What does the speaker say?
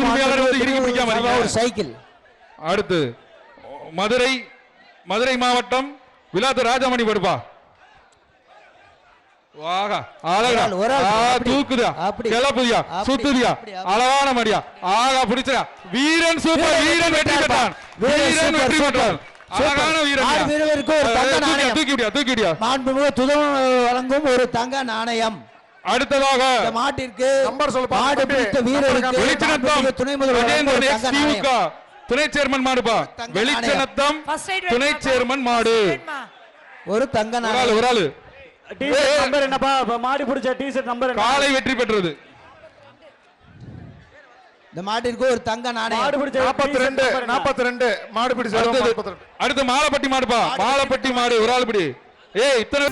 உரிமையாளர் வந்து இறுக்கி பிடிக்காம ஒரு சைக்கிள். அடுத்து மதுரை மாவட்டம் விலாத்து ராஜமணி படுப்பா. வாகா அழகா தூக்குதா கிளப்புதியா சுத்துதியா அழகான மடியா ஆகா பிடிச்சா வீரன் சூப்பர் வீரன் வெற்றி பெற்றான் வீரன் வெற்றி பெற்றான் அழகான வீரன் வீரருக்கு ஒரு தங்க நாணயம் தூக்கிடியா மாண்புமிகு துதவன் வழங்கும் ஒரு தங்க நாணயம். அடுத்ததாக மாட்டிற்கு நம்பர் சொல்ல மாடு பிடித்த வீரருக்கு துணை முதல்வர் துணை சேர்மன் மாடுபா வெளிச்சநத்தம் துணை சேர்மன் மாடு ஒரு தங்க நாணயம். ஒரு ஆளு நம்பர் என்னப்பா மாடு பிடிச்ச டி-ஷர்ட் நம்பர் காலை வெற்றி பெற்றது. இந்த மாட்டிற்கு ஒரு தங்க நாணயம். மாடு பிடிச்ச 42 மாடு பிடிச்ச. அடுத்து மாலப்பட்டி மாடுப்பா மாலப்பட்டி மாடு ஒரு ஆள் பிடி. இத்தனை